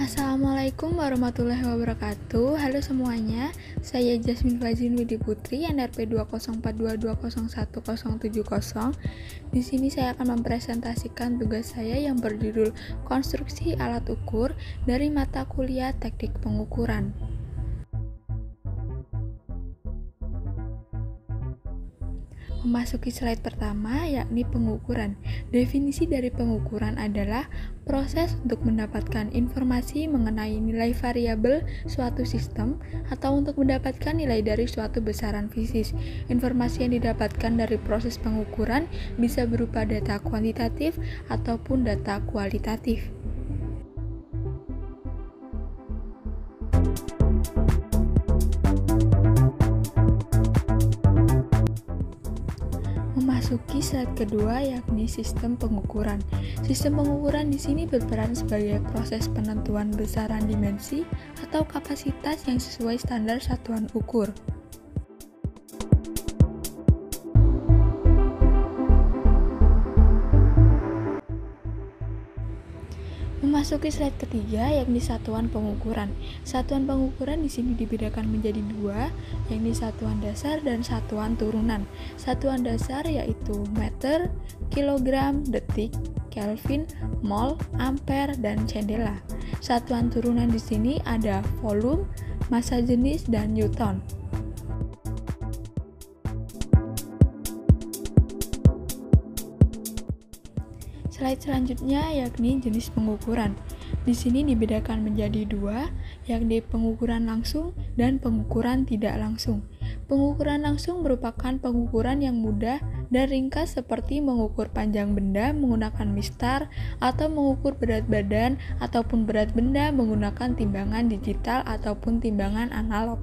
Assalamualaikum warahmatullahi wabarakatuh. Halo semuanya, saya Jasmine Fazin Widi Putri, NRP 20422010070. Di sini saya akan mempresentasikan tugas saya yang berjudul Konstruksi Alat Ukur dari mata kuliah Teknik Pengukuran. Memasuki slide pertama, yakni pengukuran. Definisi dari pengukuran adalah proses untuk mendapatkan informasi mengenai nilai variabel suatu sistem atau untuk mendapatkan nilai dari suatu besaran fisis. Informasi yang didapatkan dari proses pengukuran bisa berupa data kuantitatif ataupun data kualitatif. Memasuki slide kedua, yakni sistem pengukuran. Sistem pengukuran di sini berperan sebagai proses penentuan besaran dimensi atau kapasitas yang sesuai standar satuan ukur. Memasuki slide ketiga, yakni satuan pengukuran. Satuan pengukuran di sini dibedakan menjadi dua, yakni satuan dasar dan satuan turunan. Satuan dasar yaitu meter, kilogram, detik, kelvin, mol, ampere, dan candela. Satuan turunan di sini ada volume, massa jenis, dan newton. Slide selanjutnya yakni jenis pengukuran. Di sini dibedakan menjadi dua, yakni pengukuran langsung dan pengukuran tidak langsung. Pengukuran langsung merupakan pengukuran yang mudah dan ringkas seperti mengukur panjang benda menggunakan mistar atau mengukur berat badan ataupun berat benda menggunakan timbangan digital ataupun timbangan analog.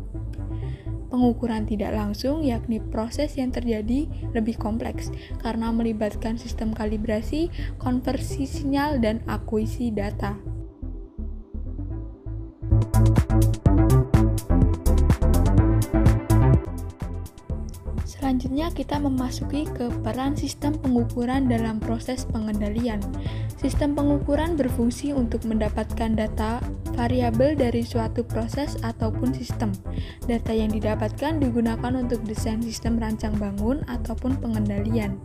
Pengukuran tidak langsung yakni proses yang terjadi lebih kompleks karena melibatkan sistem kalibrasi, konversi sinyal, dan akuisisi data. Selanjutnya kita memasuki ke peran sistem pengukuran dalam proses pengendalian. Sistem pengukuran berfungsi untuk mendapatkan data variabel dari suatu proses ataupun sistem. Data yang didapatkan digunakan untuk desain sistem rancang bangun ataupun pengendalian.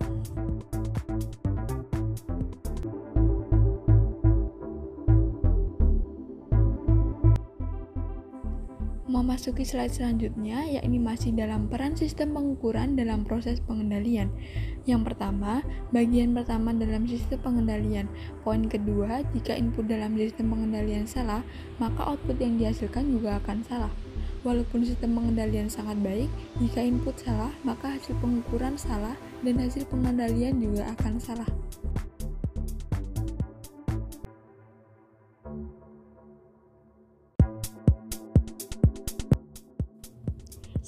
Memasuki slide selanjutnya, yakni masih dalam peran sistem pengukuran dalam proses pengendalian. Yang pertama, bagian pertama dalam sistem pengendalian. Poin kedua, jika input dalam sistem pengendalian salah, maka output yang dihasilkan juga akan salah. Walaupun sistem pengendalian sangat baik, jika input salah, maka hasil pengukuran salah dan hasil pengendalian juga akan salah.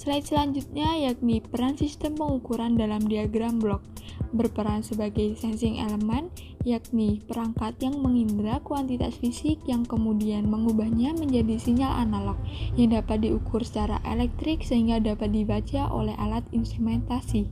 Slide selanjutnya yakni peran sistem pengukuran dalam diagram blok. Berperan sebagai sensing element, yakni perangkat yang mengindra kuantitas fisik yang kemudian mengubahnya menjadi sinyal analog yang dapat diukur secara elektrik sehingga dapat dibaca oleh alat instrumentasi.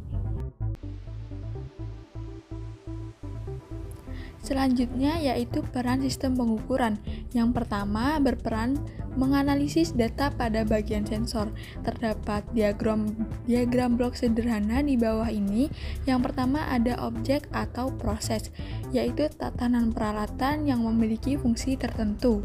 Selanjutnya yaitu peran sistem pengukuran. Yang pertama berperan menganalisis data pada bagian sensor. Terdapat diagram blok sederhana di bawah ini. Yang pertama ada objek atau proses, yaitu tatanan peralatan yang memiliki fungsi tertentu.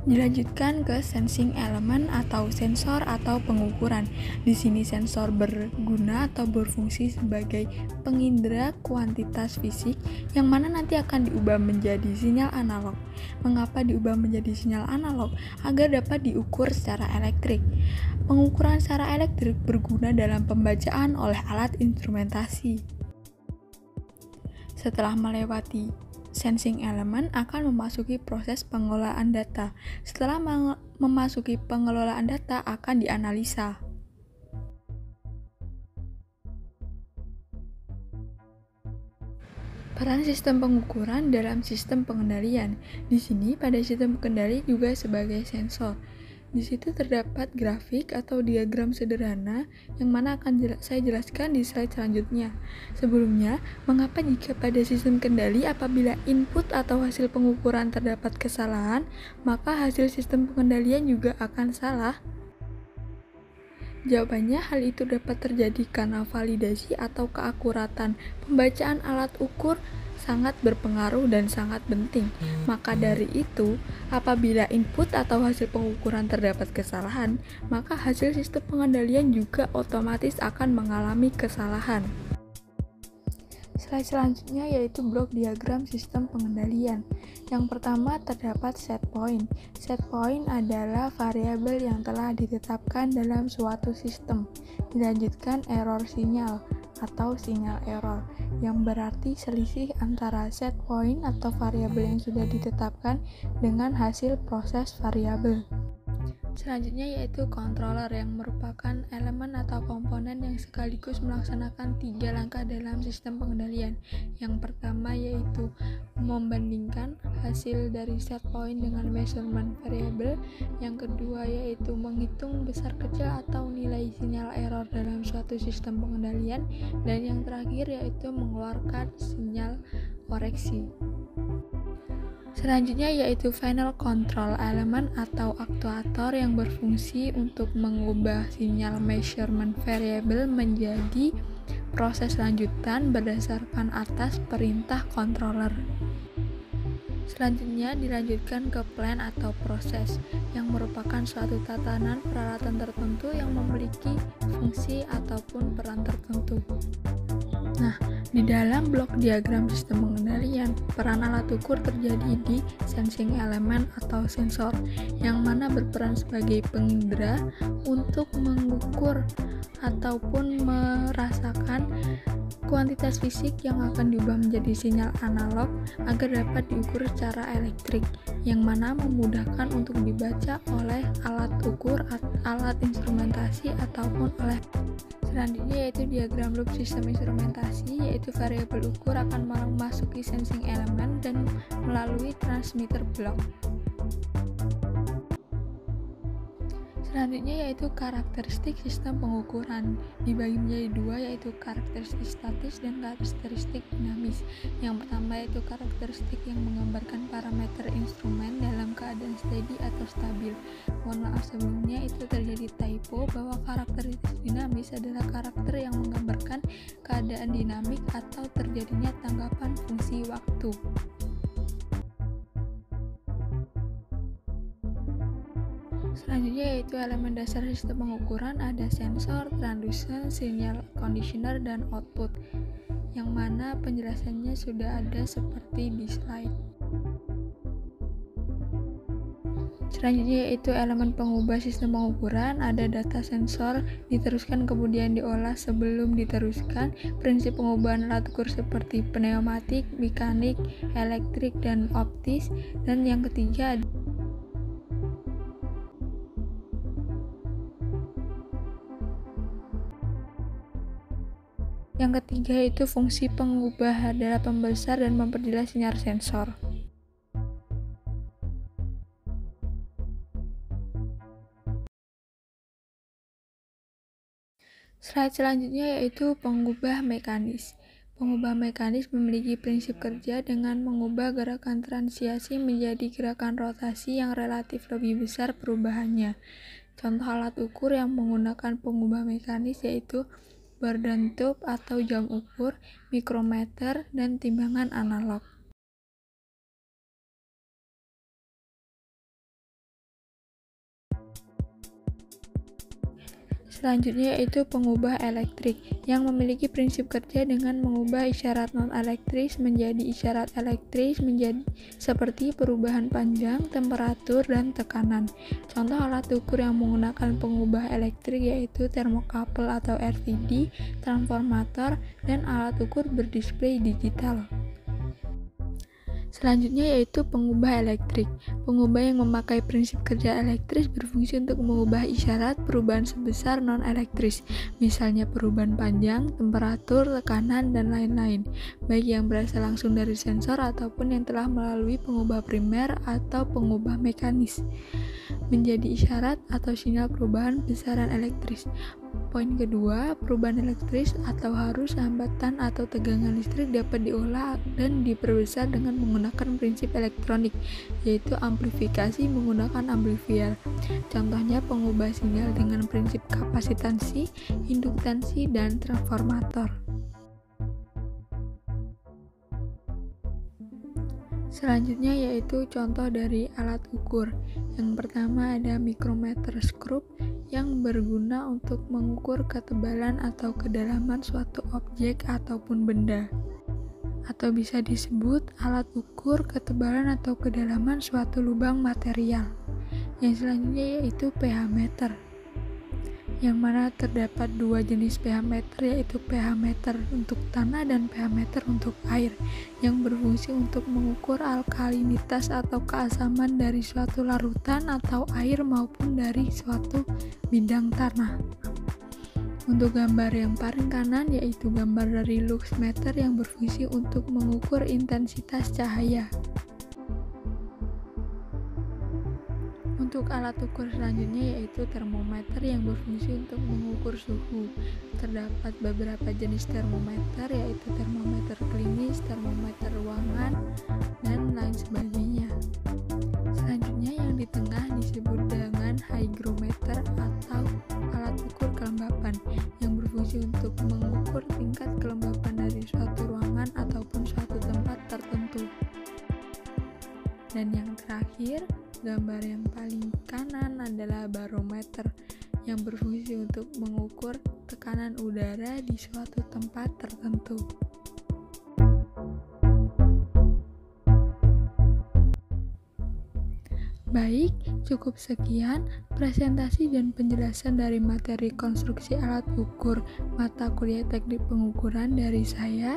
Dilanjutkan ke sensing element atau sensor atau pengukuran. Di sini sensor berguna atau berfungsi sebagai pengindra kuantitas fisik yang mana nanti akan diubah menjadi sinyal analog. Mengapa diubah menjadi sinyal analog? Agar dapat diukur secara elektrik. Pengukuran secara elektrik berguna dalam pembacaan oleh alat instrumentasi. Setelah melewati sensing element akan memasuki proses pengelolaan data. Setelah memasuki pengelolaan data akan dianalisa. Peran sistem pengukuran dalam sistem pengendalian. Di sini pada sistem pengendali juga sebagai sensor. Di situ terdapat grafik atau diagram sederhana yang mana akan saya jelaskan di slide selanjutnya. Sebelumnya, mengapa jika pada sistem kendali apabila input atau hasil pengukuran terdapat kesalahan, maka hasil sistem pengendalian juga akan salah? Jawabannya, hal itu dapat terjadi karena validasi atau keakuratan pembacaan alat ukur sangat berpengaruh dan sangat penting. Maka dari itu, apabila input atau hasil pengukuran terdapat kesalahan, maka hasil sistem pengendalian juga otomatis akan mengalami kesalahan. Slide selanjutnya yaitu blok diagram sistem pengendalian. Yang pertama terdapat set point. Set point adalah variabel yang telah ditetapkan dalam suatu sistem. Dilanjutkan error sinyal atau sinyal error, yang berarti selisih antara set point atau variabel yang sudah ditetapkan dengan hasil proses variabel. Selanjutnya yaitu controller, yang merupakan elemen atau komponen yang sekaligus melaksanakan 3 langkah dalam sistem pengendalian. Yang pertama yaitu membandingkan hasil dari set point dengan measurement variable. Yang kedua yaitu menghitung besar kecil atau nilai sinyal error dalam suatu sistem pengendalian. Dan yang terakhir yaitu mengeluarkan sinyal koreksi. Selanjutnya yaitu final control element atau aktuator yang berfungsi untuk mengubah sinyal measurement variable menjadi proses lanjutan berdasarkan atas perintah controller. Selanjutnya dilanjutkan ke plan atau proses, yang merupakan suatu tatanan peralatan tertentu yang memiliki fungsi ataupun peran tertentu. Nah, di dalam blok diagram sistem pengendalian, peran alat ukur terjadi di sensing element atau sensor, yang mana berperan sebagai pengindra untuk mengukur ataupun merasakan kuantitas fisik yang akan diubah menjadi sinyal analog agar dapat diukur secara elektrik, yang mana memudahkan untuk dibaca oleh alat ukur, alat instrumentasi, ataupun oleh. Selanjutnya yaitu diagram loop sistem instrumentasi, yaitu variabel ukur akan memasuki sensing element dan melalui transmitter block. Selanjutnya yaitu karakteristik sistem pengukuran, dibagi menjadi dua, yaitu karakteristik statis dan karakteristik dinamis. Yang pertama yaitu karakteristik yang menggambarkan parameter instrumen dalam keadaan steady atau stabil. Mohon maaf sebelumnya itu terjadi typo, bahwa karakteristik dinamis adalah karakter yang menggambarkan keadaan dinamik atau terjadinya tanggapan fungsi waktu. Selanjutnya yaitu elemen dasar sistem pengukuran, ada sensor, transducer, sinyal conditioner, dan output, yang mana penjelasannya sudah ada seperti di slide. Selanjutnya yaitu elemen pengubah sistem pengukuran, ada data sensor, diteruskan kemudian diolah sebelum diteruskan, prinsip pengubahan alat ukur seperti pneumatik, mekanik, elektrik, dan optis, dan yang ketiga yaitu fungsi pengubah adalah pembesar dan memperjelas sinyal sensor. Slide selanjutnya yaitu pengubah mekanis. Pengubah mekanis memiliki prinsip kerja dengan mengubah gerakan transiasi menjadi gerakan rotasi yang relatif lebih besar perubahannya. Contoh alat ukur yang menggunakan pengubah mekanis yaitu Bourdon tube atau jam ukur, mikrometer, dan timbangan analog. Selanjutnya yaitu pengubah elektrik, yang memiliki prinsip kerja dengan mengubah isyarat non-elektris menjadi isyarat elektris menjadi seperti perubahan panjang, temperatur, dan tekanan. Contoh alat ukur yang menggunakan pengubah elektrik yaitu termokapel atau RTD, transformator, dan alat ukur berdisplay digital. Selanjutnya yaitu pengubah elektrik. Pengubah yang memakai prinsip kerja elektris berfungsi untuk mengubah isyarat perubahan sebesar non-elektris, misalnya perubahan panjang, temperatur, tekanan, dan lain-lain, baik yang berasal langsung dari sensor ataupun yang telah melalui pengubah primer atau pengubah mekanis, menjadi isyarat atau sinyal perubahan besaran elektris. Poin kedua, perubahan elektris atau arus, hambatan atau tegangan listrik dapat diolah dan diperbesar dengan menggunakan prinsip elektronik, yaitu amplifikasi menggunakan amplifier. Contohnya pengubah sinyal dengan prinsip kapasitansi, induktansi, dan transformator. Selanjutnya yaitu contoh dari alat ukur. Yang pertama ada micrometer screw yang berguna untuk mengukur ketebalan atau kedalaman suatu objek ataupun benda. Atau bisa disebut alat ukur ketebalan atau kedalaman suatu lubang material. Yang selanjutnya yaitu pH meter, yang mana terdapat dua jenis pH meter, yaitu pH meter untuk tanah dan pH meter untuk air, yang berfungsi untuk mengukur alkalinitas atau keasaman dari suatu larutan atau air maupun dari suatu bidang tanah. Untuk gambar yang paling kanan yaitu gambar dari lux meter yang berfungsi untuk mengukur intensitas cahaya. Untuk alat ukur selanjutnya yaitu termometer yang berfungsi untuk mengukur suhu. Terdapat beberapa jenis termometer yaitu termometer klinis, termometer ruangan, dan lain sebagainya. Selanjutnya yang di tengah disebut dengan hygrometer atau alat ukur kelembapan yang berfungsi untuk mengukur tingkat kelembapan dari suatu ruangan ataupun suatu tempat tertentu. Dan yang terakhir, gambar yang paling kanan adalah barometer yang berfungsi untuk mengukur tekanan udara di suatu tempat tertentu. Baik, cukup sekian presentasi dan penjelasan dari materi konstruksi alat ukur mata kuliah teknik pengukuran dari saya.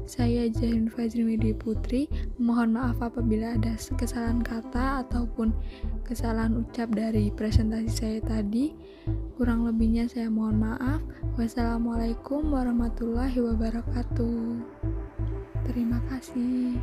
Saya Jahin Fajri Widya Putri. Mohon maaf apabila ada kesalahan kata ataupun kesalahan ucap dari presentasi saya tadi. Kurang lebihnya saya mohon maaf. Wassalamualaikum warahmatullahi wabarakatuh. Terima kasih.